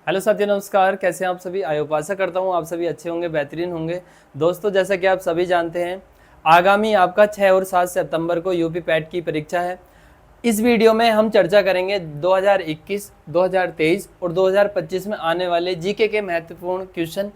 Hello साथियों, नमस्कार। कैसे हैं आप सभी? आशा करता हूँ आप सभी अच्छे होंगे, बेहतरीन होंगे। दोस्तों, जैसा कि आप सभी जानते हैं, आगामी आपका 6 और 7 सितंबर को यूपी पैट की परीक्षा है। इस वीडियो में हम चर्चा करेंगे 2021, 2023 और 2025 में आने वाले जीके के महत्वपूर्ण क्वेश्चन।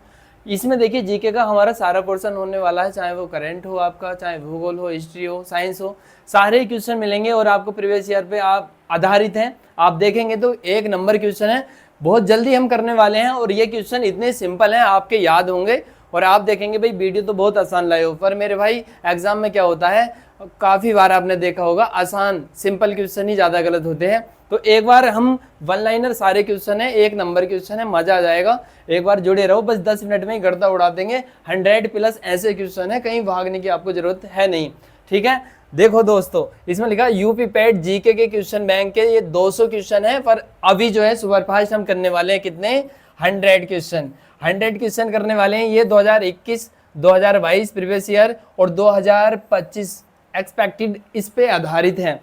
इसमें देखिए, जीके का हमारा सारा पोर्शन होने वाला है, चाहे वो करंट हो आपका, चाहे भूगोल हो, हिस्ट्री हो, साइंस हो, सारे क्वेश्चन मिलेंगे और आपको प्रीवियस ईयर पे आप आधारित हैं। आप देखेंगे तो एक नंबर क्वेश्चन है, बहुत जल्दी हम करने वाले हैं और ये क्वेश्चन इतने सिंपल हैं, आपके याद होंगे और आप देखेंगे भाई वीडियो तो बहुत आसान लाए हो, पर मेरे भाई एग्जाम में क्या होता है, काफ़ी बार आपने देखा होगा आसान सिंपल क्वेश्चन ही ज़्यादा गलत होते हैं। तो एक बार हम वन लाइनर सारे क्वेश्चन है, एक नंबर क्वेश्चन है, मजा आ जाएगा। एक बार जुड़े रहो, बस 10 मिनट में ही गर्दा उड़ा देंगे। 100+ ऐसे क्वेश्चन है, कहीं भागने की आपको जरूरत है नहीं। ठीक है, देखो दोस्तों, इसमें लिखा यूपी पैट जीके के क्वेश्चन बैंक के ये 200 क्वेश्चन है, पर अभी जो है सुपरफास्ट हम करने वाले हैं कितने, 100 क्वेश्चन। 100 क्वेश्चन करने वाले हैं। ये 2021, 2022 प्रीवियस ईयर और 2025 एक्सपेक्टेड इस पे आधारित है।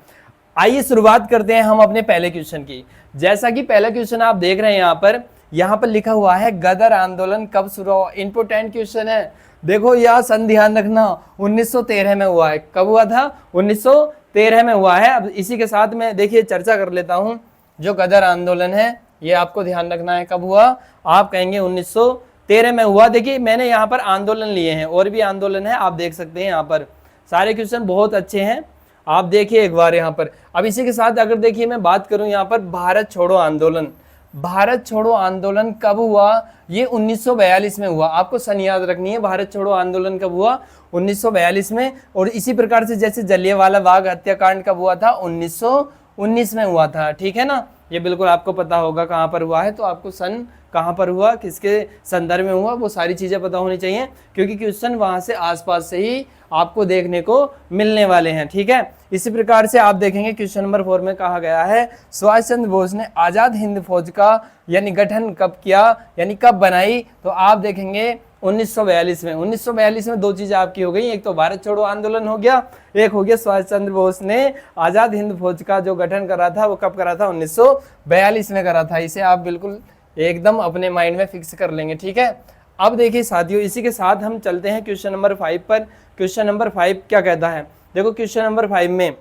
आइए शुरुआत करते हैं हम अपने पहले क्वेश्चन की। जैसा कि पहला क्वेश्चन आप देख रहे हैं, यहाँ पर लिखा हुआ है गदर आंदोलन कब शुरू हुआ। इंपोर्टेंट क्वेश्चन है। देखो यह सन ध्यान रखना, 1913 में हुआ है। कब हुआ था? 1913 में हुआ है। अब इसी के साथ में देखिए चर्चा कर लेता हूं। जो गदर आंदोलन है ये आपको ध्यान रखना है, कब हुआ? आप कहेंगे 1913 में हुआ। देखिए मैंने यहाँ पर आंदोलन लिए हैं, और भी आंदोलन है, आप देख सकते हैं। यहाँ पर सारे क्वेश्चन बहुत अच्छे हैं, आप देखिए एक बार यहाँ पर। अब इसी के साथ अगर देखिए मैं बात करूं यहाँ पर, भारत छोड़ो आंदोलन। भारत छोड़ो आंदोलन कब हुआ? ये 1942 में हुआ। आपको सन याद रखनी है। भारत छोड़ो आंदोलन कब हुआ? 1942 में। और इसी प्रकार से जैसे जलियांवाला बाग हत्याकांड कब हुआ था? 1919 में हुआ था। ठीक है ना, ये बिल्कुल आपको पता होगा कहाँ पर हुआ है। तो आपको सन कहाँ पर हुआ, किसके संदर्भ में हुआ, वो सारी चीज़ें पता होनी चाहिए, क्योंकि क्वेश्चन वहाँ से आसपास से ही आपको देखने को मिलने वाले हैं। ठीक है, इसी प्रकार से आप देखेंगे क्वेश्चन नंबर 4 में कहा गया है सुभाष चंद्र बोस ने आज़ाद हिंद फौज का यानी गठन कब किया, यानी कब बनाई। तो आप देखेंगे 1942 में। 1942 में दो चीज़ें आपकी हो गई, एक तो भारत छोड़ो आंदोलन हो गया, एक हो गया सुभाष चंद्र बोस ने आज़ाद हिंद फौज का जो गठन करा था वो कब करा था? 1942 में करा था। इसे आप बिल्कुल एकदम अपने माइंड में फिक्स कर लेंगे। ठीक है, अब देखिए साथियों, इसी के साथ हम चलते हैं क्वेश्चन नंबर 5 पर। क्वेश्चन नंबर 5 क्या कहता है? देखो क्वेश्चन नंबर 5 में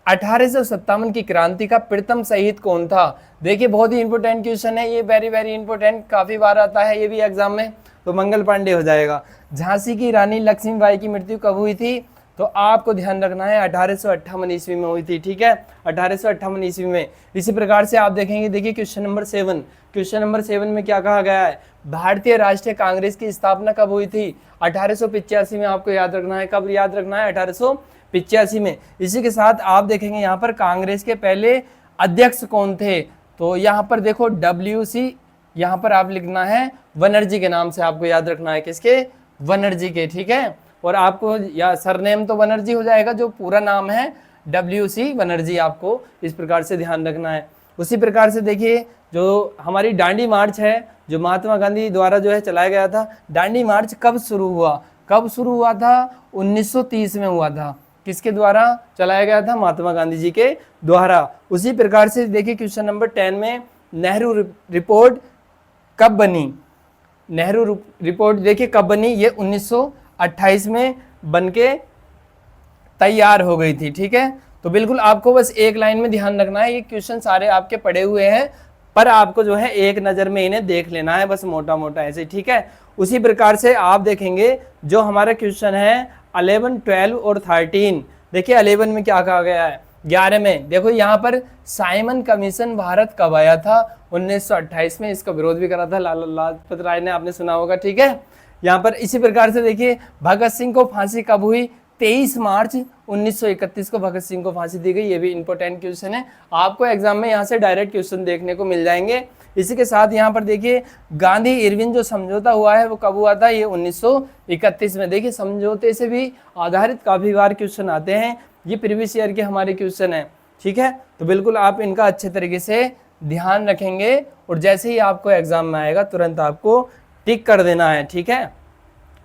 1857 की क्रांति का प्रथम शहीद कौन था? देखिए बहुत ही इंपॉर्टेंट क्वेश्चन है ये, वेरी वेरी इंपॉर्टेंट, काफी बार आता है ये भी एग्जाम में। तो मंगल पांडे हो जाएगा। झांसी की रानी लक्ष्मीबाई की मृत्यु कब हुई थी? तो आपको ध्यान रखना है 1858 ईस्वी में हुई थी। ठीक है, 1858 ईस्वी में। इसी प्रकार से आप देखेंगे, देखिए क्वेश्चन नंबर 7। क्वेश्चन नंबर 7 में क्या कहा गया है? भारतीय राष्ट्रीय कांग्रेस की स्थापना कब हुई थी? 1885 में। आपको याद रखना है, कब याद रखना है? 1885 में। इसी के साथ आप देखेंगे यहाँ पर कांग्रेस के पहले अध्यक्ष कौन थे? तो यहाँ पर देखो WC, यहाँ पर आप लिखना है बनर्जी के नाम से, आपको याद रखना है। किसके? बनर्जी के। ठीक है, और आपको या सरनेम तो बनर्जी हो जाएगा, जो पूरा नाम है WC बनर्जी, आपको इस प्रकार से ध्यान रखना है। उसी प्रकार से देखिए जो हमारी दांडी मार्च है, जो महात्मा गांधी द्वारा जो है चलाया गया था, दांडी मार्च कब शुरू हुआ? कब शुरू हुआ था? 1930 में हुआ था। किसके द्वारा चलाया गया था? महात्मा गांधी जी के द्वारा। उसी प्रकार से देखिए क्वेश्चन नंबर 10 में नेहरू रिपोर्ट कब बनी? नेहरू रिपोर्ट देखिए कब बनी? ये 1928 में बनके तैयार हो गई थी। ठीक है, तो बिल्कुल आपको बस एक लाइन में ध्यान रखना है। ये क्वेश्चन सारे आपके पड़े हुए हैं, पर आपको जो है एक नज़र में इन्हें देख लेना है, बस मोटा मोटा ऐसे। ठीक है, उसी प्रकार से आप देखेंगे जो हमारा क्वेश्चन है 11, 12 और 13। देखिए 11 में क्या कहा गया है? 11 में देखो यहाँ पर साइमन कमीशन भारत कब आया था? 1928 में। इसका विरोध भी करा था लाला लाजपत राय ने, आपने सुना होगा। ठीक है, यहाँ पर इसी प्रकार से देखिए भगत सिंह को फांसी कब हुई? 23 मार्च 1931 को भगत सिंह को फांसी दी गई। ये भी इंपॉर्टेंट क्वेश्चन है, आपको एग्जाम में यहाँ से डायरेक्ट क्वेश्चन देखने को मिल जाएंगे। इसी के साथ यहाँ पर देखिए गांधी इरविन जो समझौता हुआ है वो कब हुआ था? ये 1931 में। देखिए समझौते से भी आधारित काफी बार क्वेश्चन आते हैं, ये प्रीवियस ईयर के हमारे क्वेश्चन है। ठीक है, तो बिल्कुल आप इनका अच्छे तरीके से ध्यान रखेंगे और जैसे ही आपको एग्जाम में आएगा तुरंत आपको टिक कर देना है। ठीक है,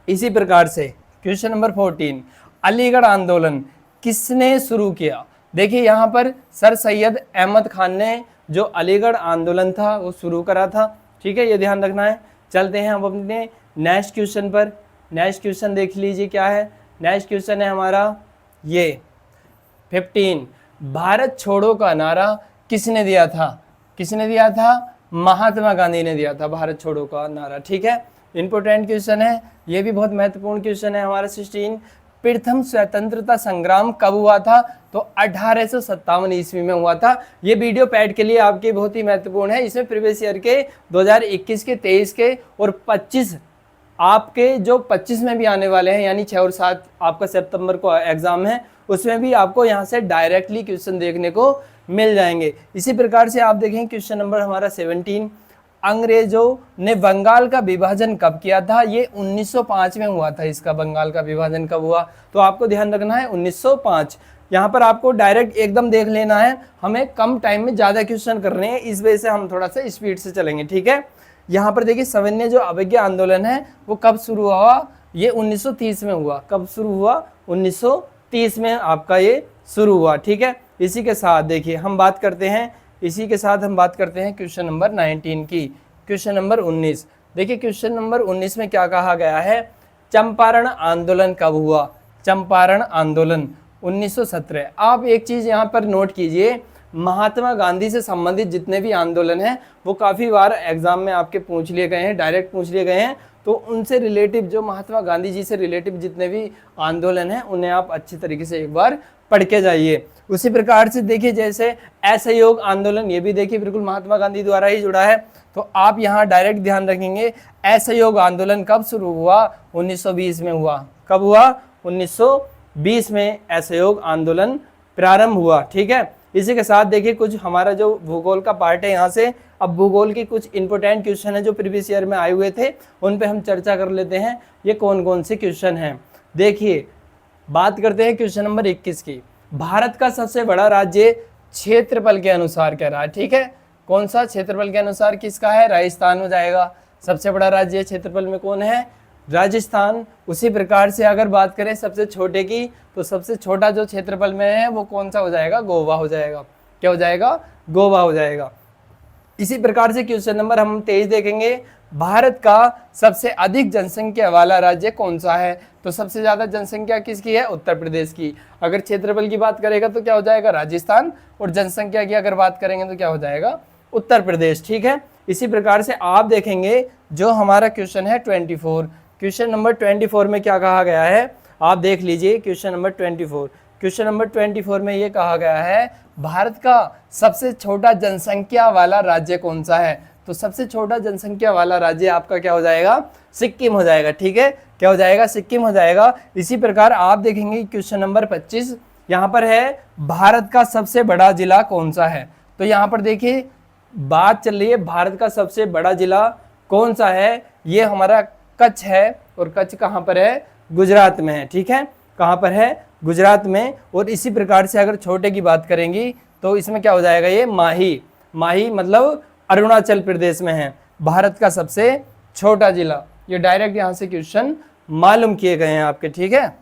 इसी प्रकार से क्वेश्चन नंबर 14, अलीगढ़ आंदोलन किसने शुरू किया? देखिए यहाँ पर सर सैयद अहमद खान ने जो अलीगढ़ आंदोलन था वो शुरू करा था। ठीक है, ये ध्यान रखना है। चलते हैं हम अपने नेक्स्ट क्वेश्चन पर। नेक्स्ट क्वेश्चन देख लीजिए क्या है। नेक्स्ट क्वेश्चन है हमारा ये 15, भारत छोड़ो का नारा किसने दिया था? किसने दिया था? महात्मा गांधी ने दिया था भारत छोड़ो का नारा। ठीक है, इंपॉर्टेंट क्वेश्चन है, ये भी बहुत महत्वपूर्ण क्वेश्चन है हमारा 16। प्रथम स्वतंत्रता संग्राम कब हुआ था? तो 1857 ईस्वी में हुआ था। ये वीडियो पैड के लिए आपके बहुत ही महत्वपूर्ण है। इसमें प्रीवियस ईयर के 2021 के, 23 के और 25 आपके जो 25 में भी आने वाले हैं, यानी 6 और 7 आपका सितंबर को एग्जाम है, उसमें भी आपको यहाँ से डायरेक्टली क्वेश्चन देखने को मिल जाएंगे। इसी प्रकार से आप देखें क्वेश्चन नंबर हमारा 17, अंग्रेजों ने बंगाल का विभाजन कब किया था? ये 1905 में हुआ था। इसका बंगाल का विभाजन कब हुआ? तो आपको ध्यान रखना है 1905। यहाँ पर आपको डायरेक्ट एकदम देख लेना है, हमें कम टाइम में ज़्यादा क्वेश्चन करने हैं, इस वजह से हम थोड़ा सा स्पीड से चलेंगे। ठीक है, यहाँ पर देखिए सविनय जो अवज्ञा आंदोलन है वो कब शुरू हुआ? ये 1930 में हुआ। कब शुरू हुआ? 1930 में आपका ये शुरू हुआ। ठीक है, इसी के साथ देखिए हम बात करते हैं, इसी के साथ हम बात करते हैं क्वेश्चन नंबर 19 की। क्वेश्चन नंबर 19 देखिए, क्वेश्चन नंबर 19 में क्या कहा गया है? चंपारण आंदोलन कब हुआ? चंपारण आंदोलन 1917। आप एक चीज़ यहाँ पर नोट कीजिए, महात्मा गांधी से संबंधित जितने भी आंदोलन हैं वो काफ़ी बार एग्जाम में आपके पूछ लिए गए हैं, डायरेक्ट पूछ लिए गए हैं। तो उनसे रिलेटिव, जो महात्मा गांधी जी से रिलेटिव जितने भी आंदोलन हैं उन्हें आप अच्छी तरीके से एक बार पढ़ के जाइए। उसी प्रकार से देखिए जैसे असहयोग आंदोलन, ये भी देखिए बिल्कुल महात्मा गांधी द्वारा ही जुड़ा है। तो आप यहाँ डायरेक्ट ध्यान रखेंगे, असहयोग आंदोलन कब शुरू हुआ? 1920 में हुआ। कब हुआ? 1920 में असहयोग आंदोलन प्रारंभ हुआ। ठीक है, इसी के साथ देखिए कुछ हमारा जो भूगोल का पार्ट है, यहाँ से अब भूगोल के कुछ इंपॉर्टेंट क्वेश्चन है जो प्रीवियस ईयर में आए हुए थे, उन पे हम चर्चा कर लेते हैं। ये कौन कौन से क्वेश्चन हैं देखिए। बात करते हैं क्वेश्चन नंबर 21 की। भारत का सबसे बड़ा राज्य क्षेत्रफल के अनुसार कह रहा है। ठीक है, कौन सा? क्षेत्रफल के अनुसार किसका है? राजस्थान हो जाएगा। सबसे बड़ा राज्य क्षेत्रफल में कौन है? राजस्थान। उसी प्रकार से अगर बात करें सबसे छोटे की, तो सबसे छोटा जो क्षेत्रफल में है वो कौन सा हो जाएगा? गोवा हो जाएगा। क्या हो जाएगा? गोवा हो जाएगा। इसी प्रकार से क्वेश्चन नंबर हम 23 देखेंगे, भारत का सबसे अधिक जनसंख्या वाला राज्य कौन सा है? तो सबसे ज्यादा जनसंख्या किसकी है? उत्तर प्रदेश की। अगर क्षेत्रफल की बात करेगा तो क्या हो जाएगा? राजस्थान। और जनसंख्या की अगर बात करेंगे तो क्या हो जाएगा? उत्तर प्रदेश। ठीक है, इसी प्रकार से आप देखेंगे जो हमारा क्वेश्चन है 24। क्वेश्चन नंबर 24 में क्या कहा गया है? आप देख लीजिए क्वेश्चन नंबर 24। क्वेश्चन नंबर 24 में ये कहा गया है, भारत का सबसे छोटा जनसंख्या वाला राज्य कौन सा है? तो सबसे छोटा जनसंख्या वाला राज्य आपका क्या हो जाएगा? सिक्किम हो जाएगा। ठीक है, क्या हो जाएगा? सिक्किम हो जाएगा। इसी प्रकार आप देखेंगे क्वेश्चन नंबर 25, यहाँ पर है भारत का सबसे बड़ा जिला कौन सा है? तो यहाँ पर देखिए बात चल रही है भारत का सबसे बड़ा जिला कौन सा है? ये हमारा कच्छ है। और कच्छ कहाँ पर है? गुजरात में है। ठीक है, कहाँ पर है? गुजरात में। और इसी प्रकार से अगर छोटे की बात करेंगी तो इसमें क्या हो जाएगा? ये माही। माही मतलब अरुणाचल प्रदेश में है भारत का सबसे छोटा जिला। ये डायरेक्ट यहाँ से क्वेश्चन मालूम किए गए हैं आपके। ठीक है,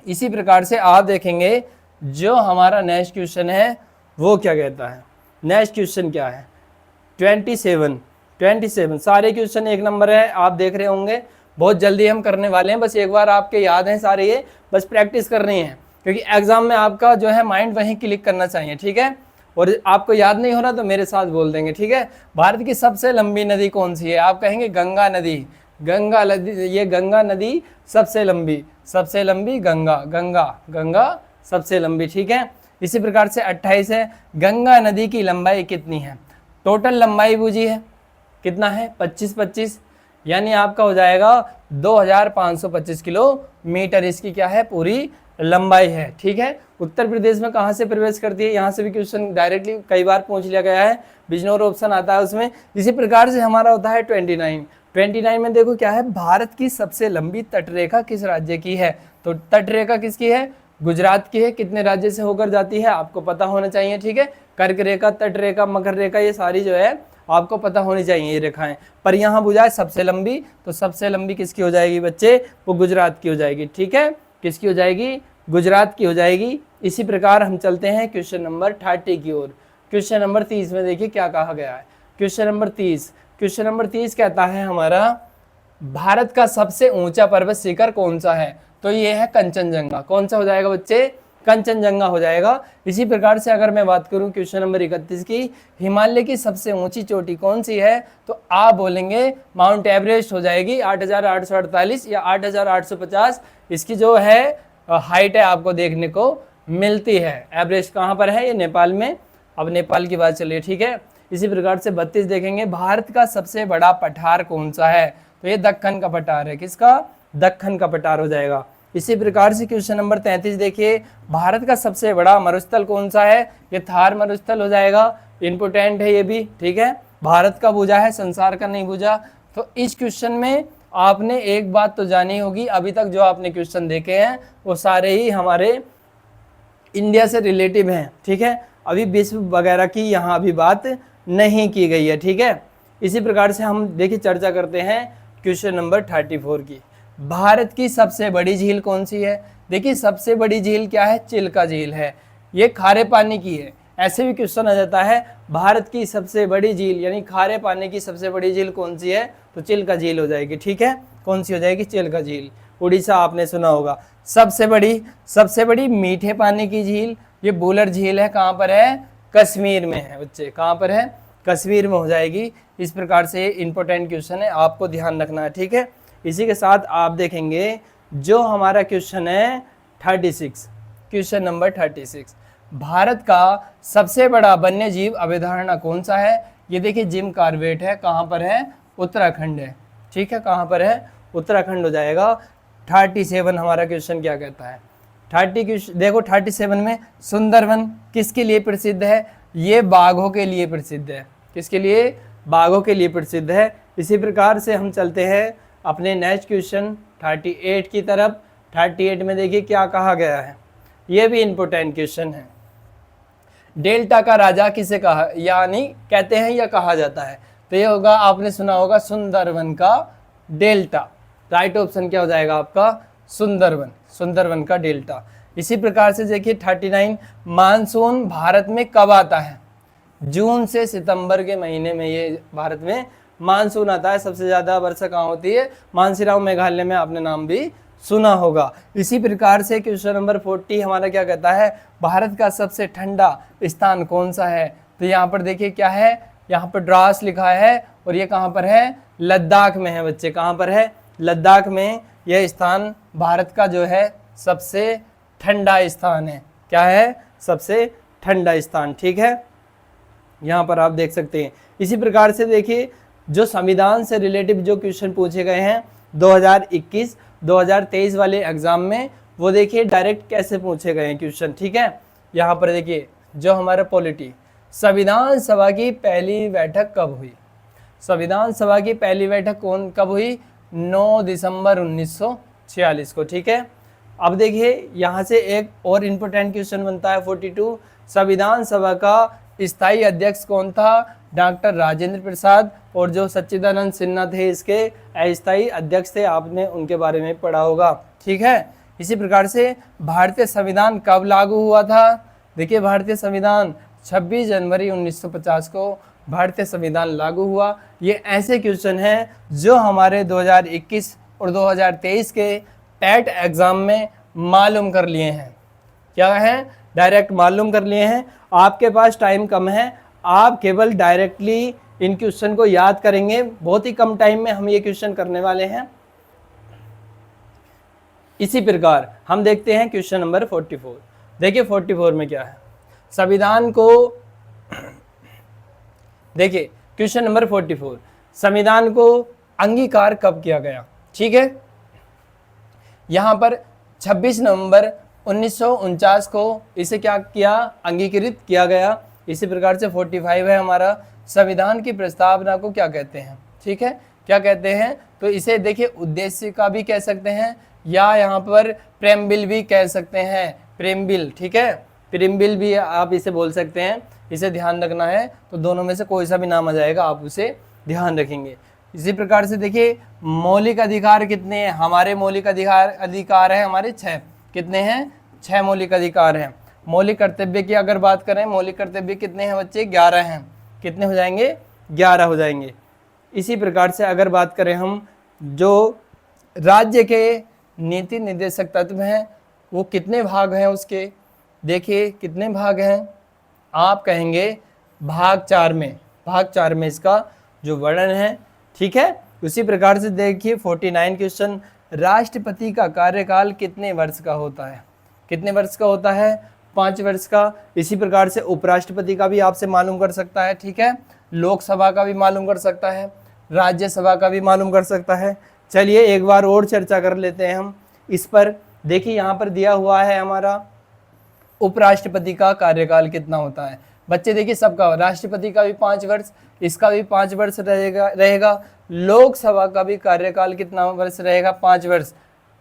इसी प्रकार से आप देखेंगे जो हमारा नेक्स्ट क्वेश्चन है वो क्या कहता है। नेक्स्ट क्वेश्चन क्या है? 27। सारे क्वेश्चन एक नंबर है, आप देख रहे होंगे। बहुत जल्दी हम करने वाले हैं, बस एक बार आपके याद हैं सारे, ये बस प्रैक्टिस करनी है, क्योंकि एग्जाम में आपका जो है माइंड वहीं क्लिक करना चाहिए। ठीक है, और आपको याद नहीं हो रहा तो मेरे साथ बोल देंगे। ठीक है, भारत की सबसे लंबी नदी कौन सी है? आप कहेंगे गंगा नदी। गंगा नदी, ये गंगा नदी सबसे लंबी गंगा सबसे लंबी। ठीक है, इसी प्रकार से 28 है, गंगा नदी की लंबाई कितनी है? टोटल लंबाई बूझी है कितना है? 25, यानी आपका हो जाएगा 2525 किलोमीटर इसकी क्या है? पूरी लंबाई है। ठीक है, उत्तर प्रदेश में कहाँ से प्रवेश करती है? यहाँ से भी क्वेश्चन डायरेक्टली कई बार पूछ लिया गया है, बिजनौर ऑप्शन आता है उसमें। इसी प्रकार से हमारा होता है 29 में देखो क्या है, भारत की सबसे लंबी तटरेखा किस राज्य की है? तो तटरेखा किसकी है? गुजरात की है। कितने राज्य से होकर जाती है आपको पता होना चाहिए। ठीक है, कर्क रेखा, तट रेखा, मकर रेखा, ये सारी जो है आपको पता होनी चाहिए ये रेखाएं। पर यहाँ बुझा है सबसे लंबी, तो सबसे लंबी किसकी हो जाएगी बच्चे? वो गुजरात की हो जाएगी। ठीक है, किसकी हो जाएगी? गुजरात की हो जाएगी। इसी प्रकार हम चलते हैं क्वेश्चन नंबर 30 की ओर। क्वेश्चन नंबर 30 में देखिए क्या कहा गया है। क्वेश्चन नंबर 30, क्वेश्चन नंबर 30 कहता है हमारा, भारत का सबसे ऊंचा पर्वत शिखर कौन सा है? तो ये है कंचनजंगा। कौन सा हो जाएगा बच्चे? कंचनजंगा हो जाएगा। इसी प्रकार से अगर मैं बात करूं क्वेश्चन नंबर 31 की, हिमालय की सबसे ऊंची चोटी कौन सी है? तो आप बोलेंगे माउंट एवरेस्ट हो जाएगी, 8,848 या 8,850 इसकी जो है हाइट है आपको देखने को मिलती है। एवरेस्ट कहाँ पर है? ये नेपाल में। अब नेपाल की बात चलिए, ठीक है। इसी प्रकार से 32 देखेंगे, भारत का सबसे बड़ा पठार कौन सा है? तो ये दक्कन का पठार है। किसका? दक्कन का पठार हो जाएगा। इसी प्रकार से क्वेश्चन नंबर 33 देखिए, भारत का सबसे बड़ा मरुस्थल कौन सा है? ये थार मरुस्थल हो जाएगा। इंपोर्टेंट है ये भी, ठीक है। भारत का बूझा है, संसार का नहीं बूझा। तो इस क्वेश्चन में आपने एक बात तो जानी होगी, अभी तक जो आपने क्वेश्चन देखे हैं वो सारे ही हमारे इंडिया से रिलेटिव हैं, ठीक है। अभी विश्व वगैरह की यहाँ अभी बात नहीं की गई है, ठीक है। इसी प्रकार से हम देखिए चर्चा करते हैं क्वेश्चन नंबर 34 की। भारत की सबसे बड़ी झील कौन सी है? देखिए सबसे बड़ी झील क्या है? चिल्का झील है। ये खारे पानी की है। ऐसे भी क्वेश्चन आ जाता है, भारत की सबसे बड़ी झील यानी खारे पानी की सबसे बड़ी झील कौन सी है? तो चिल्का झील हो जाएगी, ठीक है। कौन सी हो जाएगी? चिल्का झील। उड़ीसा आपने सुना होगा। सबसे बड़ी मीठे पानी की झील ये बुलर झील है। कहाँ पर है? कश्मीर में है बच्चे। कहाँ पर है? कश्मीर में हो जाएगी। इस प्रकार से इंपॉर्टेंट क्वेश्चन है, आपको ध्यान रखना है, ठीक है। इसी के साथ आप देखेंगे जो हमारा क्वेश्चन है 36, क्वेश्चन नंबर 36, भारत का सबसे बड़ा वन्य जीव अभयारण्य कौन सा है? ये देखिए जिम कॉर्बेट है। कहाँ पर है? उत्तराखंड है, ठीक है। कहाँ पर है? उत्तराखंड हो जाएगा। 37 हमारा क्वेश्चन क्या कहता है? 37 में सुंदरवन किसके लिए प्रसिद्ध है? ये बाघों के लिए प्रसिद्ध है। किसके लिए? बाघों के लिए प्रसिद्ध है। इसी प्रकार से हम चलते हैं अपने नेक्स्ट क्वेश्चन 38 की तरफ। 38 में देखिए क्या कहा गया है, ये भी इंपॉर्टेंट क्वेश्चन है। डेल्टा का राजा किसे कहा यानी कहते हैं या कहा जाता है? तो ये होगा, आपने सुना होगा सुंदरवन का डेल्टा। राइट ऑप्शन क्या हो जाएगा आपका? सुंदरवन, सुंदरवन का डेल्टा। इसी प्रकार से देखिए 39, मानसून भारत में कब आता है? जून से सितंबर के महीने में ये भारत में मानसून आता है। सबसे ज़्यादा वर्षा कहाँ होती है? मानसीराम मेघालय में, आपने नाम भी सुना होगा। इसी प्रकार से क्वेश्चन नंबर 40 हमारा क्या कहता है? भारत का सबसे ठंडा स्थान कौन सा है? तो यहाँ पर देखिए क्या है, यहाँ पर द्रास लिखा है और ये कहाँ पर है? लद्दाख में है बच्चे। कहाँ पर है? लद्दाख में यह स्थान भारत का जो है सबसे ठंडा स्थान है। क्या है? सबसे ठंडा स्थान, ठीक है। यहाँ पर आप देख सकते हैं। इसी प्रकार से देखिए जो संविधान से रिलेटिव जो क्वेश्चन पूछे गए हैं 2021 2023 वाले एग्जाम में, वो देखिए डायरेक्ट कैसे पूछे गए हैं क्वेश्चन, ठीक है। यहाँ पर देखिए जो हमारा पॉलिटी, संविधान सभा की पहली बैठक कब हुई? संविधान सभा की पहली बैठक कब हुई? 9 दिसंबर 1946 को, ठीक है। अब देखिए यहाँ से एक और इम्पोर्टेंट क्वेश्चन बनता है 42, संविधान सभा का स्थायी अध्यक्ष कौन था? डॉक्टर राजेंद्र प्रसाद। और जो सच्चिदानंद सिन्हा थे इसके अस्थायी अध्यक्ष थे, आपने उनके बारे में पढ़ा होगा, ठीक है। इसी प्रकार से भारतीय संविधान कब लागू हुआ था? देखिए भारतीय संविधान 26 जनवरी 1950 को भारतीय संविधान लागू हुआ। ये ऐसे क्वेश्चन हैं जो हमारे 2021 और 2023 के टेट एग्जाम में मालूम कर लिए हैं। क्या है? डायरेक्ट मालूम कर लिए हैं। आपके पास टाइम कम है, आप केवल डायरेक्टली इन क्वेश्चन को याद करेंगे। बहुत ही कम टाइम में हम ये क्वेश्चन करने वाले हैं। इसी प्रकार हम देखते हैं क्वेश्चन नंबर 44। देखिए 44 में क्या है? संविधान को देखिए क्वेश्चन नंबर 44, संविधान को अंगीकार कब किया गया? ठीक है, यहां पर 26 नवंबर 1949 को इसे क्या किया? अंगीकृत किया गया। इसी प्रकार से 45 है हमारा, संविधान की प्रस्तावना को क्या कहते हैं? ठीक है, क्या कहते हैं? तो इसे देखिए उद्देश्य का भी कह सकते हैं या यहाँ पर प्रेमबिल भी कह सकते हैं। प्रेमबिल, ठीक है, प्रेमबिल भी आप इसे बोल सकते हैं। इसे ध्यान रखना है, तो दोनों में से कोई सा भी नाम आ जाएगा, आप उसे ध्यान रखेंगे। इसी प्रकार से देखिए मौलिक अधिकार कितने हैं? हमारे मौलिक अधिकार है हमारे 6। कितने हैं? 6 मौलिक अधिकार हैं। मौलिक कर्तव्य की अगर बात करें, मौलिक कर्तव्य कितने हैं बच्चे? 11 हैं। कितने हो जाएंगे? 11 हो जाएंगे। इसी प्रकार से अगर बात करें हम, जो राज्य के नीति निर्देशक तत्व हैं वो कितने भाग हैं उसके, देखिए कितने भाग हैं, आप कहेंगे भाग 4 में, भाग 4 में इसका जो वर्णन है, ठीक है। उसी प्रकार से देखिए 49 क्वेश्चन, राष्ट्रपति का कार्यकाल कितने वर्ष का होता है, कितने वर्ष का होता है, 5 वर्ष का। इसी प्रकार से उपराष्ट्रपति का भी आपसे मालूम कर सकता है, ठीक है, लोकसभा का भी मालूम कर सकता है, राज्यसभा का भी मालूम कर सकता है। चलिए एक बार और चर्चा कर लेते हैं हम इस पर। देखिए यहाँ पर दिया हुआ है हमारा उपराष्ट्रपति का कार्यकाल कितना होता है। बच्चे देखिए सबका, राष्ट्रपति का भी 5 वर्ष, इसका भी 5 वर्ष रहेगा। लोकसभा का भी कार्यकाल कितना वर्ष रहेगा, 5 वर्ष।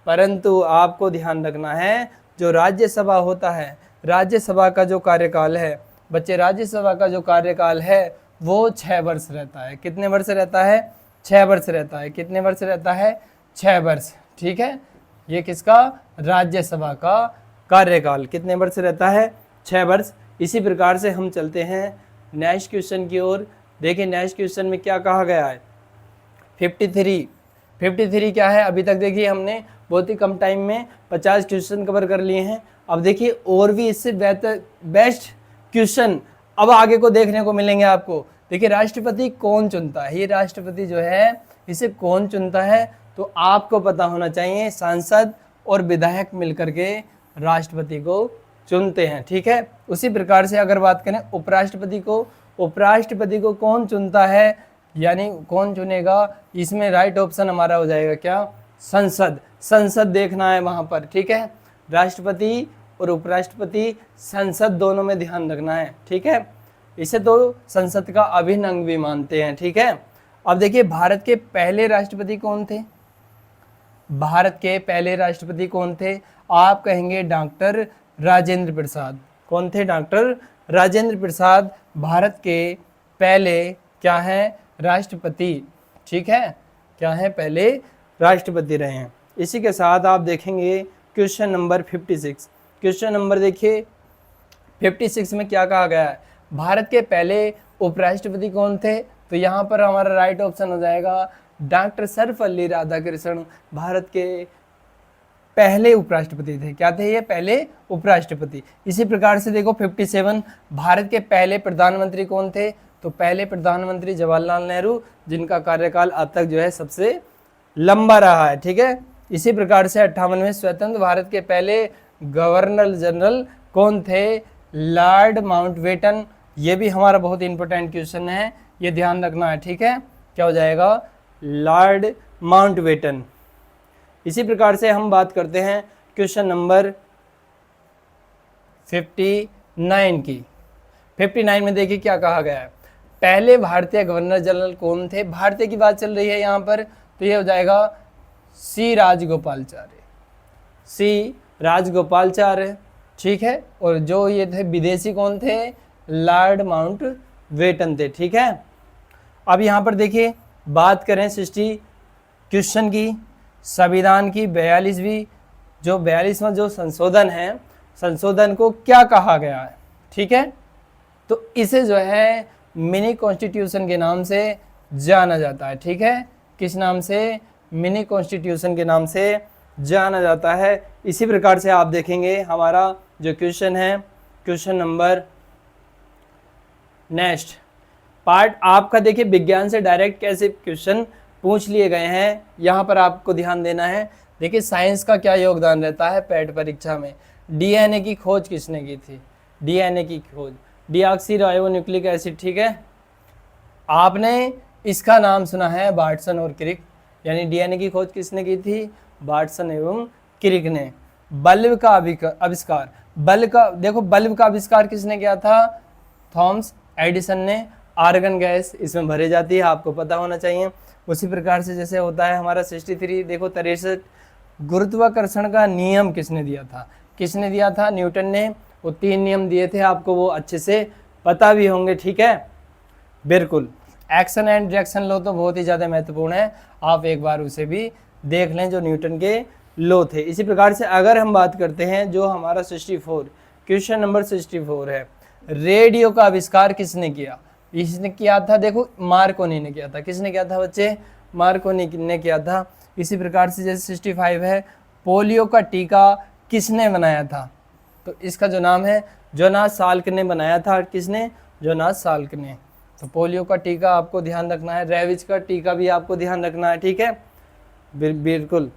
परंतु आपको ध्यान रखना है जो राज्यसभा होता है, राज्यसभा का जो कार्यकाल है बच्चे, राज्यसभा का जो कार्यकाल है वो 6 वर्ष रहता है। कितने वर्ष रहता है, 6 वर्ष रहता है। कितने वर्ष रहता है, 6 वर्ष, ठीक है। ये किसका, राज्यसभा का कार्यकाल कितने वर्ष रहता है, 6 वर्ष। इसी प्रकार से हम चलते हैं नेक्स्ट क्वेश्चन की ओर। देखिए नेक्स्ट क्वेश्चन में क्या कहा गया है, 53 क्या है। अभी तक देखिए हमने बहुत ही कम टाइम में 50 क्वेश्चन कवर कर लिए हैं। अब देखिए और भी इससे बेहतर बेस्ट क्वेश्चन अब आगे को देखने को मिलेंगे आपको। देखिए राष्ट्रपति कौन चुनता है, ये राष्ट्रपति जो है इसे कौन चुनता है, तो आपको पता होना चाहिए सांसद और विधायक मिलकर के राष्ट्रपति को चुनते हैं, ठीक है। उसी प्रकार से अगर बात करें उपराष्ट्रपति को, उपराष्ट्रपति को कौन चुनता है, यानी कौन चुनेगा, इसमें राइट ऑप्शन हमारा हो जाएगा क्या, संसद। संसद देखना है वहाँ पर, ठीक है। राष्ट्रपति और उपराष्ट्रपति, संसद दोनों में ध्यान रखना है, ठीक है। इसे तो संसद का अभिन्न अंग भी मानते हैं, ठीक है। अब देखिए भारत के पहले राष्ट्रपति कौन थे, भारत के पहले राष्ट्रपति कौन थे, आप कहेंगे डॉक्टर राजेंद्र प्रसाद। कौन थे, डॉक्टर राजेंद्र प्रसाद भारत के पहले क्या है, राष्ट्रपति, ठीक है, क्या है, पहले राष्ट्रपति रहे हैं। इसी के साथ आप देखेंगे क्वेश्चन नंबर 56। क्वेश्चन नंबर देखिए 56 में क्या कहा गया है, भारत के पहले उपराष्ट्रपति कौन थे, तो यहाँ पर हमारा राइट ऑप्शन हो जाएगा डॉक्टर सर्वपल्ली राधाकृष्णन भारत के पहले उपराष्ट्रपति थे। क्या थे ये, पहले उपराष्ट्रपति। इसी प्रकार से देखो 57, भारत के पहले प्रधानमंत्री कौन थे, तो पहले प्रधानमंत्री जवाहरलाल नेहरू, जिनका कार्यकाल अब तक जो है सबसे लंबा रहा है, ठीक है। इसी प्रकार से 58 में स्वतंत्र भारत के पहले गवर्नर जनरल कौन थे, लॉर्ड माउंटबेटन। ये भी हमारा बहुत इंपॉर्टेंट क्वेश्चन है, ये ध्यान रखना है, ठीक है। क्या हो जाएगा, लॉर्ड माउंटबेटन। इसी प्रकार से हम बात करते हैं क्वेश्चन नंबर 59 की। 59 में देखिए क्या कहा गया है, पहले भारतीय गवर्नर जनरल कौन थे, भारतीय की बात चल रही है यहाँ पर, तो ये हो जाएगा सी राजगोपालाचार्य, सी राजगोपालाचार्य, ठीक है। और जो ये थे विदेशी कौन थे, लॉर्ड माउंटबेटन थे, ठीक है। अब यहाँ पर देखिए बात करें 60 क्वेश्चन की, संविधान की 42वीं जो 42वां जो संशोधन है, संशोधन को क्या कहा गया है, ठीक है। तो इसे जो है मिनी कॉन्स्टिट्यूशन के नाम से जाना जाता है, ठीक है। किस नाम से, मिनी कॉन्स्टिट्यूशन के नाम से जाना जाता है। इसी प्रकार से आप देखेंगे हमारा जो क्वेश्चन है, क्वेश्चन नंबर नेक्स्ट पार्ट आपका, देखिए विज्ञान से डायरेक्ट कैसे क्वेश्चन पूछ लिए गए हैं, यहाँ पर आपको ध्यान देना है। देखिए साइंस का क्या योगदान रहता है पैट परीक्षा में, डीएनए की खोज किसने की थी, डीएनए की खोज डीऑक्सी राइबो न्यूक्लिक एसिड, ठीक है। आपने इसका नाम सुना है वाटसन और क्रिक, यानी डीएनए की खोज किसने की थी, वाटसन एवं क्रिक ने। बल्ब का आविष्कार, बल्ब का, देखो बल्ब का आविष्कार किसने किया था, थॉमस एडिसन ने। आर्गन गैस इसमें भरे जाती है, आपको पता होना चाहिए। उसी प्रकार से जैसे होता है हमारा 63, देखो 63, गुरुत्वाकर्षण का नियम किसने दिया था, किसने दिया था, न्यूटन ने। वो 3 नियम दिए थे, आपको वो अच्छे से पता भी होंगे, ठीक है, बिल्कुल। एक्शन एंड रिएक्शन लॉ तो बहुत ही ज़्यादा महत्वपूर्ण है, आप एक बार उसे भी देख लें जो न्यूटन के लॉ थे। इसी प्रकार से अगर हम बात करते हैं जो हमारा 64 क्वेश्चन नंबर 64 है, रेडियो का आविष्कार किसने किया, इसने किया था, देखो मार्कोनी ने किया था। किसने किया था बच्चे? मार्कोनी ने किया था। इसी प्रकार से जैसे 65 है, पोलियो का टीका किसने बनाया था? तो इसका जो नाम है जोनास साल्क ने बनाया था। किसने? जोनास साल्क ने। तो पोलियो का टीका आपको ध्यान रखना है, रेबीज का टीका भी आपको ध्यान रखना है, ठीक है। बिल्कुल।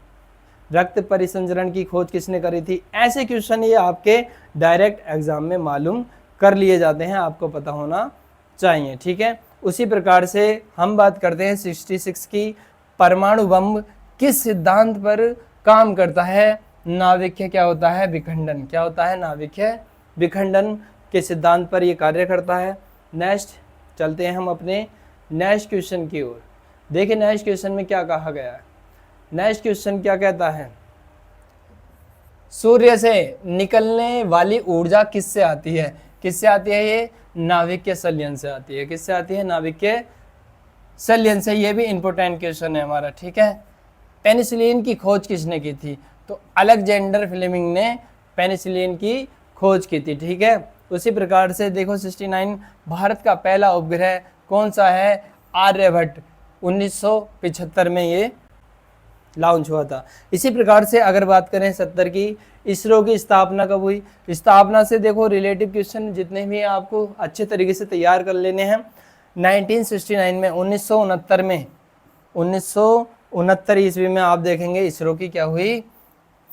रक्त परिसंचरण की खोज किसने करी थी? ऐसे क्वेश्चन ये आपके डायरेक्ट एग्जाम में मालूम कर लिए जाते हैं, आपको पता होना चाहिए, ठीक है। उसी प्रकार से हम बात करते हैं 66 की, परमाणु बम किस सिद्धांत पर काम करता है? नाभिकीय क्या होता है? विखंडन। क्या होता है? नाभिकीय विखंडन के सिद्धांत पर यह कार्य करता है। नेक्स्ट चलते हैं हम अपने नेक्स्ट क्वेश्चन की ओर। देखिए नेक्स्ट क्वेश्चन में क्या कहा गया है। नेक्स्ट क्वेश्चन क्या कहता है? सूर्य से निकलने वाली ऊर्जा किससे आती है? किससे आती है? ये नाभिकीय संलयन से आती है। किससे आती है? नाभिकीय संलयन से। ये भी इंपॉर्टेंट क्वेश्चन है हमारा, ठीक है। पेनिसिलिन की खोज किसने की थी? तो अलेक्जेंडर फ्लेमिंग ने पेनिसिलिन की खोज की थी, ठीक है। उसी प्रकार से देखो 69, भारत का पहला उपग्रह कौन सा है? आर्यभट्ट। 1975 में ये लॉन्च हुआ था। इसी प्रकार से अगर बात करें 70 की, इसरो की स्थापना कब हुई? स्थापना से देखो रिलेटिव क्वेश्चन जितने भी आपको अच्छे तरीके से तैयार कर लेने हैं। 1969 में, 1969 में, 1969 ईस्वी में आप देखेंगे इसरो की क्या हुई?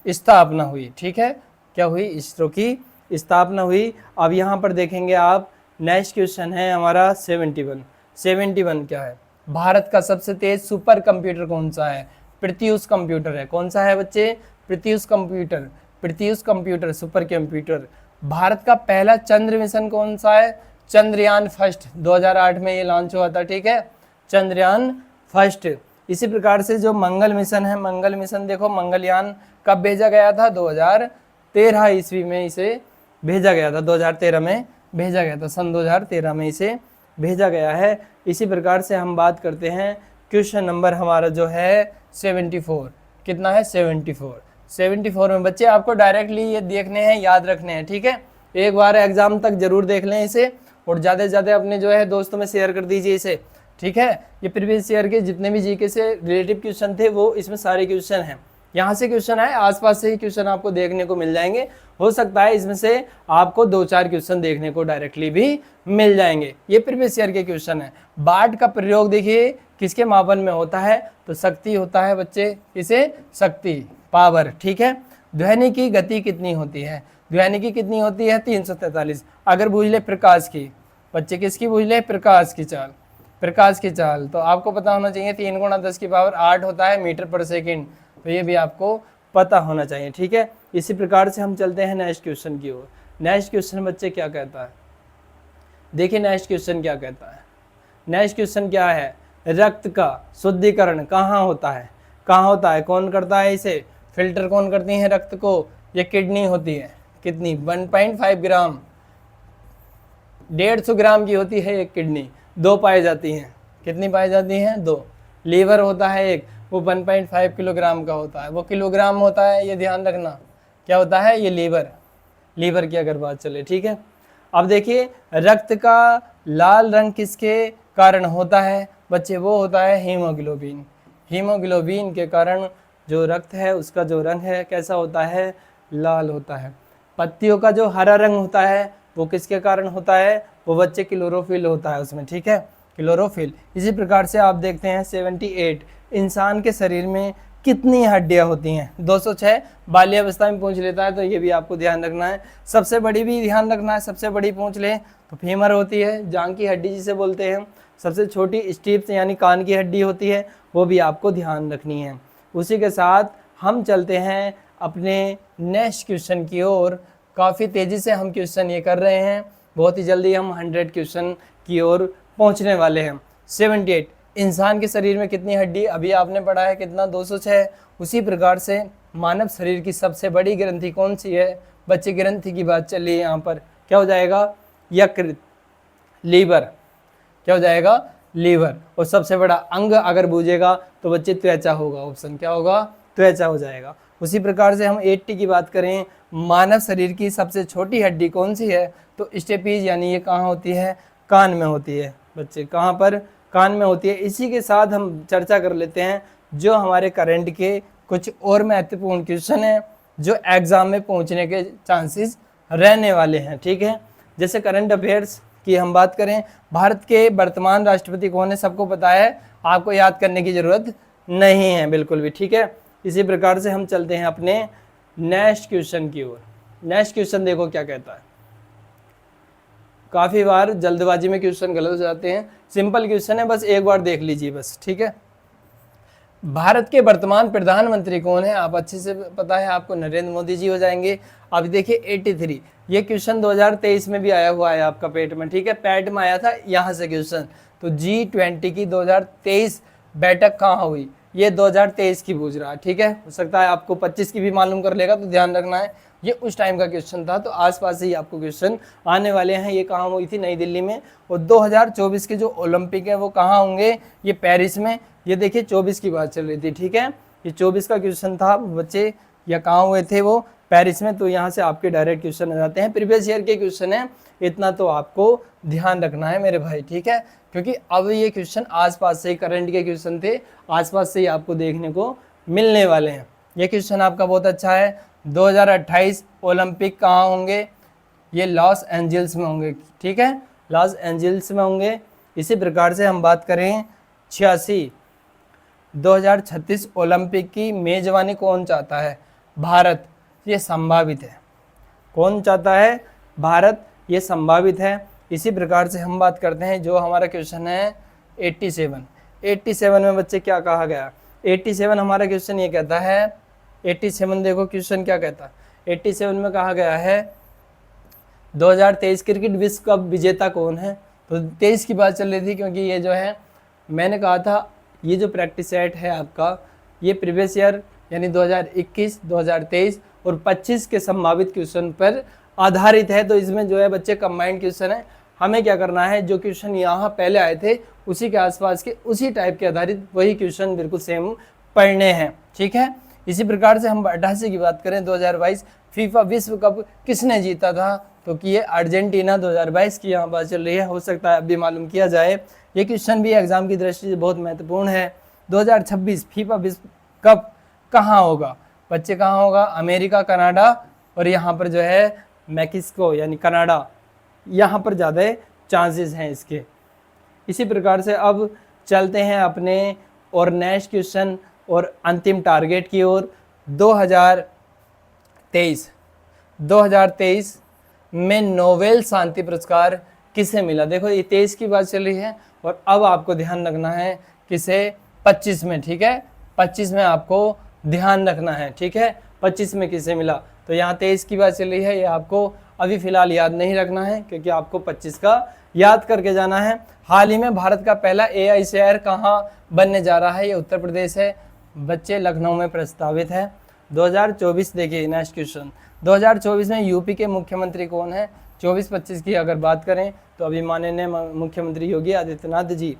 स्थापना हुई, ठीक है। क्या हुई? इसरो की स्थापना हुई। अब यहाँ पर देखेंगे आप, नेक्स्ट क्वेश्चन है हमारा 71। 71 क्या है? भारत का सबसे तेज सुपर कंप्यूटर कौन सा है? प्रत्यूष कंप्यूटर है। कौन सा है बच्चे? Pratyush computer. Pratyush computer, super computer. Bharat का पहला चंद्र मिशन कौन सा है? चंद्रयान फर्स्ट। 2008 में ये लॉन्च हुआ था, ठीक है। चंद्रयान फर्स्ट। इसी प्रकार से जो मंगल मिशन है, मंगल मिशन देखो, मंगलयान कब भेजा गया था? 2013 ईस्वी में इसे भेजा गया था। 2013 में भेजा गया था, सन 2013 में इसे भेजा गया है। इसी प्रकार से हम बात करते हैं क्वेश्चन नंबर हमारा जो है 74। कितना है? 74। 74 में बच्चे आपको डायरेक्टली ये देखने हैं, याद रखने हैं, ठीक है। एक बार एग्जाम तक जरूर देख लें इसे, और ज़्यादा से ज़्यादा अपने जो है दोस्तों में शेयर कर दीजिए इसे, ठीक है। ये प्रीवियस ईयर के जितने भी जीके से रिलेटिव क्वेश्चन थे वो इसमें सारे क्वेश्चन हैं। यहाँ से क्वेश्चन आए, आसपास से ही क्वेश्चन आपको देखने को मिल जाएंगे। हो सकता है इसमें से आपको 2-4 क्वेश्चन देखने को डायरेक्टली भी मिल जाएंगे। ये प्रीवियस ईयर के क्वेश्चन है। वाट का प्रयोग देखिए किसके मापन में होता है? तो शक्ति होता है बच्चे। इसे शक्ति, पावर, ठीक है। ध्वनि की गति कितनी होती है? ध्वनि की कितनी होती है? 343। अगर बूझ ले प्रकाश की, बच्चे किसकी बूझ ले? प्रकाश की चाल। प्रकाश की चाल तो आपको पता होना चाहिए 3 × 10⁸ होता है मीटर पर सेकेंड। तो ये भी आपको पता होना चाहिए, ठीक है। इसी प्रकार से हम चलते हैं नेक्स्ट क्वेश्चन की ओर। नेक्स्ट क्वेश्चन बच्चे क्या कहता है? देखिए नेक्स्ट क्वेश्चन क्या कहता है। नेक्स्ट क्वेश्चन क्या है? रक्त का शुद्धिकरण कहाँ होता है? कहाँ होता है? कौन करता है इसे? फिल्टर कौन करती है रक्त को? ये किडनी होती है। कितनी? 1.5 ग्राम, 150 ग्राम की होती है एक किडनी। 2 पाई जाती हैं। कितनी पाई जाती हैं? 2। लीवर होता है एक, वो 1.5 किलोग्राम का होता है। वो किलोग्राम होता है, ये ध्यान रखना। क्या होता है? ये लीवर। लीवर की अगर बात चले, ठीक है। अब देखिए रक्त का लाल रंग किसके कारण होता है बच्चे? वो होता है हीमोग्लोबिन। हीमोग्लोबिन के कारण जो रक्त है उसका जो रंग है कैसा होता है? लाल होता है। पत्तियों का जो हरा रंग होता है वो किसके कारण होता है? वो बच्चे क्लोरोफिल होता है उसमें, ठीक है। क्लोरोफिल। इसी प्रकार से आप देखते हैं 78, इंसान के शरीर में कितनी हड्डियां होती हैं? 206। बाल्यावस्था में पूछ लेता है तो ये भी आपको ध्यान रखना है। सबसे बड़ी भी ध्यान रखना है, सबसे बड़ी पूछ ले तो फीमर होती है, जांघ की हड्डी जिसे बोलते हैं। सबसे छोटी स्टीप्स यानी कान की हड्डी होती है, वो भी आपको ध्यान रखनी है। उसी के साथ हम चलते हैं अपने नेक्स्ट क्वेश्चन की ओर। काफ़ी तेज़ी से हम क्वेश्चन ये कर रहे हैं, बहुत ही जल्दी हम 100 क्वेश्चन की ओर पहुंचने वाले हैं। 78, इंसान के शरीर में कितनी हड्डी? अभी आपने पढ़ा है कितना? 206। उसी प्रकार से मानव शरीर की सबसे बड़ी ग्रंथि कौन सी है बच्चे? ग्रंथि की बात चल रही है यहाँ पर। क्या हो जाएगा? यकृत, लीवर। क्या हो जाएगा? लीवर। और सबसे बड़ा अंग अगर बूझेगा तो बच्चे त्वचा होगा। ऑप्शन क्या होगा? त्वचा हो जाएगा। उसी प्रकार से हम 80 की बात करें, मानव शरीर की सबसे छोटी हड्डी कौन सी है? तो स्टेपीज, यानी ये कहाँ होती है? कान में होती है। बच्चे, कहाँ पर, कान में होती है। इसी के साथ हम चर्चा कर लेते हैं जो हमारे करंट के कुछ और महत्वपूर्ण क्वेश्चन हैं जो एग्जाम में पहुंचने के चांसेस रहने वाले हैं, ठीक है। जैसे करंट अफेयर्स की हम बात करें, भारत के वर्तमान राष्ट्रपति कौन है, सबको पता है, आपको याद करने की जरूरत नहीं है बिल्कुल भी, ठीक है। इसी प्रकार से हम चलते हैं अपने नेक्स्ट क्वेश्चन की ओर। नेक्स्ट क्वेश्चन देखो क्या कहता है। काफी बार जल्दबाजी में क्वेश्चन गलत हो जाते हैं, सिंपल क्वेश्चन है, बस एक बार देख लीजिए बस, ठीक है। भारत के वर्तमान प्रधानमंत्री कौन है, आप अच्छे से पता है आपको, नरेंद्र मोदी जी हो जाएंगे। अब देखिए 83, ये क्वेश्चन 2023 में भी आया हुआ है आपका पेट में, ठीक है, पैट में आया था यहाँ से क्वेश्चन। तो G20 की 2023 बैठक कहाँ हुई, ये 2023 की पूछ रहा है, ठीक है। हो सकता है आपको 25 की भी मालूम कर लेगा, तो ध्यान रखना है ये उस टाइम का क्वेश्चन था, तो आसपास से ही आपको क्वेश्चन आने वाले हैं। ये कहाँ हुई थी, नई दिल्ली में। और 2024 के जो ओलंपिक है वो कहाँ होंगे, ये पेरिस में। ये देखिए 24 की बात चल रही थी, ठीक है, ये 24 का क्वेश्चन था बच्चे, या कहाँ हुए थे वो, पेरिस में। तो यहाँ से आपके डायरेक्ट क्वेश्चन आ जाते हैं, प्रीवियस ईयर के क्वेश्चन है, इतना तो आपको ध्यान रखना है मेरे भाई, ठीक है। क्योंकि अब ये क्वेश्चन आसपास से ही करंट के क्वेश्चन थे, आसपास से ही आपको देखने को मिलने वाले हैं। ये क्वेश्चन आपका बहुत अच्छा है, 2028 ओलंपिक कहाँ होंगे, ये लॉस एंजल्स में होंगे, ठीक है, लॉस एंजल्स में होंगे। इसी प्रकार से हम बात करें 2036 ओलंपिक की मेजबानी कौन चाहता है, भारत, ये संभावित है। कौन चाहता है, भारत, ये संभावित है। इसी प्रकार से हम बात करते हैं जो हमारा क्वेश्चन है 87 में बच्चे क्या कहा गया, 87 हमारा क्वेश्चन ये कहता है, 87 देखो क्वेश्चन क्या कहता है, 87 में कहा गया है 2023 क्रिकेट विश्व कप विजेता कौन है। तो 23 की बात चल रही थी, क्योंकि ये जो है मैंने कहा था ये जो प्रैक्टिस सेट है आपका, ये प्रीवियस ईयर यानी 2021, 2023 और 25 के संभावित क्वेश्चन पर आधारित है। तो इसमें जो है बच्चे कंबाइंड क्वेश्चन है, हमें क्या करना है, जो क्वेश्चन यहाँ पहले आए थे उसी के आसपास के, उसी टाइप के आधारित वही क्वेश्चन बिल्कुल सेम पढ़ने हैं, ठीक है। इसी प्रकार से हम 88 की बात करें, 2022 फीफा विश्व कप किसने जीता था, तो कि ये अर्जेंटीना 2022 की यहाँ बात चल रही है, हो सकता है अभी मालूम किया जाए। ये क्वेश्चन भी एग्जाम की दृष्टि से बहुत महत्वपूर्ण है। 2026 फीफा विश्व कप कहाँ होगा, बच्चे कहाँ होगा, अमेरिका, कनाडा और यहाँ पर जो है मैक्सिको यानी कनाडा, यहाँ पर ज़्यादा चांसेस हैं इसके। इसी प्रकार से अब चलते हैं अपने और नेक्स्ट क्वेश्चन और अंतिम टारगेट की ओर। 2023 में नोबेल शांति पुरस्कार किसे मिला, देखो ये 23 की बात चल रही है और अब आपको ध्यान रखना है किसे, 25 में, ठीक है, 25 में आपको ध्यान रखना है, ठीक है, 25 में किसे मिला। तो यहाँ 23 की बात चल रही है, ये आपको अभी फिलहाल याद नहीं रखना है, क्योंकि आपको 25 का याद करके जाना है। हाल ही में भारत का पहला AI शहर कहाँ बनने जा रहा है, ये उत्तर प्रदेश है बच्चे, लखनऊ में प्रस्तावित है। 2024 देखिए नेक्स्ट क्वेश्चन, 2024 में यूपी के मुख्यमंत्री कौन है। 24-25 की अगर बात करें तो अभी माननीय मुख्यमंत्री योगी आदित्यनाथ जी।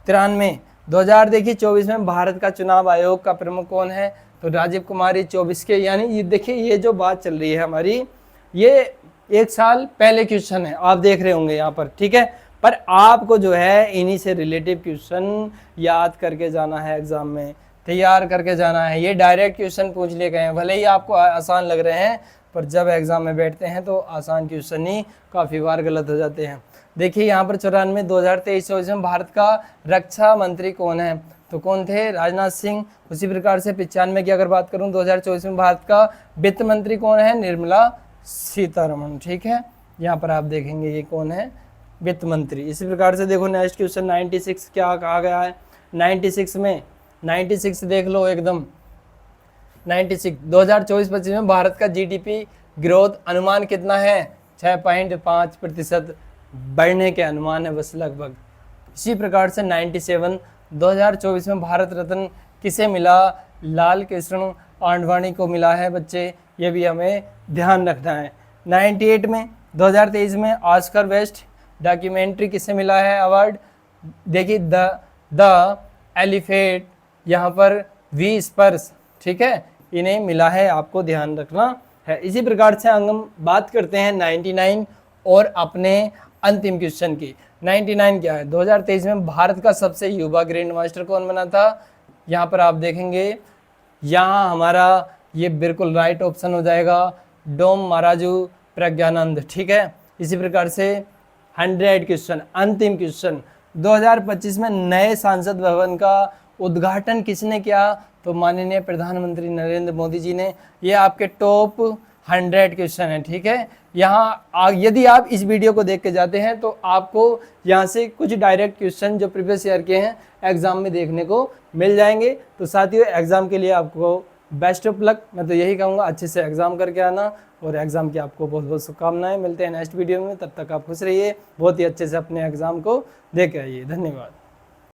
93 2000 देखिए 24 में भारत का चुनाव आयोग का प्रमुख कौन है, तो राजीव कुमार। 24 के यानी ये देखिए ये जो बात चल रही है हमारी, ये एक साल पहले क्वेश्चन है, आप देख रहे होंगे यहाँ पर, ठीक है। पर आपको जो है इन्हीं से रिलेटिव क्वेश्चन याद करके जाना है, एग्जाम में तैयार करके जाना है। ये डायरेक्ट क्वेश्चन पूछ लिए गए हैं, भले ही आपको आसान लग रहे हैं, पर जब एग्जाम में बैठते हैं तो आसान क्वेश्चन ही काफ़ी बार गलत हो जाते हैं। देखिए यहाँ पर 94 2023-24 में भारत का रक्षा मंत्री कौन है, तो कौन थे, राजनाथ सिंह। उसी प्रकार से 95 की अगर बात करूँ 2024 में भारत का वित्त मंत्री कौन है, निर्मला सीतारमण, ठीक है। यहाँ पर आप देखेंगे ये कौन है, वित्त मंत्री। इसी प्रकार से देखो नेक्स्ट क्वेश्चन 96 क्या कहा गया है, 96 में 96 देख लो एकदम, 96 2024-25 में भारत का GDP ग्रोथ अनुमान कितना है, 6.5% बढ़ने के अनुमान है बस लगभग। इसी प्रकार से 97 2024 में भारत रत्न किसे मिला, लाल कृष्ण आडवाणी को मिला है बच्चे, ये भी हमें ध्यान रखना है। 98 में 2023 में ऑस्कर बेस्ट डॉक्यूमेंट्री किसे मिला है अवार्ड, देखिए द एलिफेंट, यहाँ पर वी स्पर्श, ठीक है, इन्हें मिला है, आपको ध्यान रखना है। इसी प्रकार से हम बात करते हैं 99 और अपने अंतिम क्वेश्चन की। 99 क्या है? 2023 में भारत का सबसे युवा ग्रैंड मास्टर कौन बना था? यहाँ पर आप देखेंगे, यहाँ हमारा ये बिल्कुल राइट ऑप्शन हो जाएगा, डोम महाराजू प्रज्ञानंद। ठीक है, इसी प्रकार से 100 क्वेश्चन, अंतिम क्वेश्चन, 2025 में नए संसद भवन का उद्घाटन किसने किया? तो माननीय प्रधानमंत्री नरेंद्र मोदी जी ने। ये आपके टॉप 100 क्वेश्चन है। ठीक है, यहाँ यदि आप इस वीडियो को देख के जाते हैं तो आपको यहाँ से कुछ डायरेक्ट क्वेश्चन जो प्रीवियस ईयर के हैं एग्जाम में देखने को मिल जाएंगे। तो साथियों, एग्जाम के लिए आपको बेस्ट ऑफ लक। मैं तो यही कहूँगा, अच्छे से एग्जाम करके आना और एग्जाम की आपको बहुत बहुत शुभकामनाएं। मिलते हैं नेक्स्ट वीडियो में, तब तक आप खुश रहिए, बहुत ही अच्छे से अपने एग्जाम को दे के आइए। धन्यवाद।